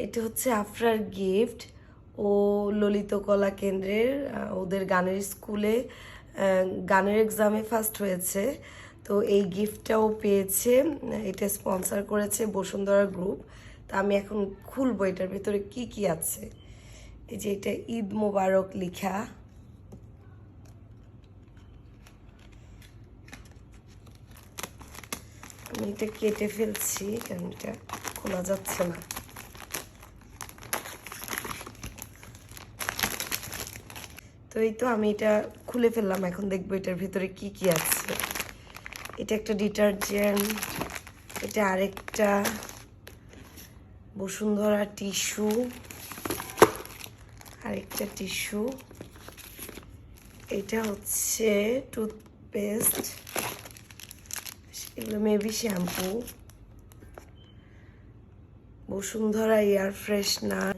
এটা হচ্ছে আফরার গিফট। ও ললিত কলা কেন্দ্রের ওদের গানের স্কুলে গানের এক্সামে ফার্স্ট হয়েছে। তো এই গিফটটাও পেয়েছে। এটা স্পন্সর করেছে বসুন্ধরা গ্রুপ। তা আমি এখন খুলবো এটার ভেতরে কি কি আছে। এই যে এটা ঈদ মোবারক লেখা। আমি এটা কেটে ফেলছি কারণ এটা খোলা যাচ্ছে না। তো এই তো আমি এটা খুলে ফেললাম, এখন দেখবো এটার ভিতরে কি কি আছে। এটা একটা ডিটারজেন্ট, এটা আরেকটা বসুন্ধরা টিস্যু, আরেকটা টিস্যু, এটা হচ্ছে টুথপেস্ট, এগুলো maybe shampoo, Bashundhara air freshener,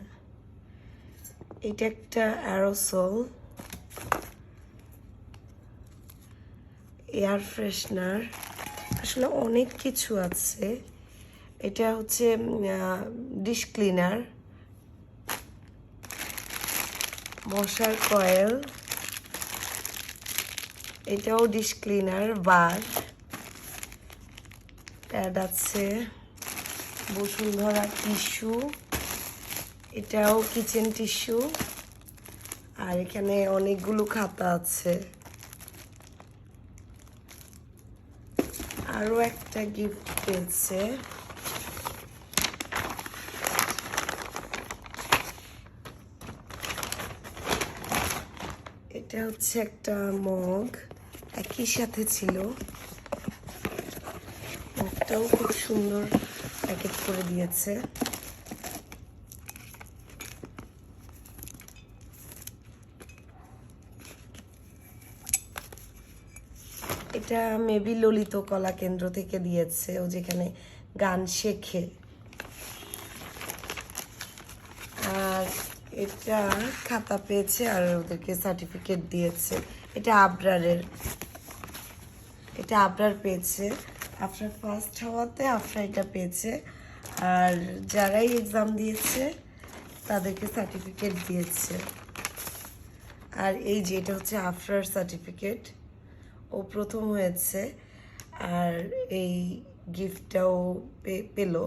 এটা একটা অ্যারোসল এয়ার ফ্রেশনার, আসলে অনেক কিছু আছে। এটা হচ্ছে ডিশ ক্লিনার, মশার কয়েল, এটাও ডিশ ক্লিনার, বার, প্যাড আছে, বসুন্ধরা টিস্যু, এটাও কিচেন টিস্যু, আর এখানে অনেকগুলো খাতা আছে। আরও একটা গিফট পেয়েছে, এটা হচ্ছে একটা মগ, একই সাথে ছিল। মগটাও খুব সুন্দর প্যাকেট করে দিয়েছে। এটা মেবি ললিত কলা কেন্দ্র থেকে দিয়েছে, ও যেখানে গান শেখে। আর এটা খাতা পেয়েছে আর ওদেরকে সার্টিফিকেট দিয়েছে। এটা আবরারের, এটা আবরার পেয়েছে। আফরার ফার্স্ট হওয়াতে আফরা এটা পেয়েছে। আর যারাই এক্সাম দিয়েছে তাদেরকে সার্টিফিকেট দিয়েছে। আর এই যে এটা হচ্ছে আফরার সার্টিফিকেট, ও প্রথম হয়েছে আর এই গিফটটাও পেলো।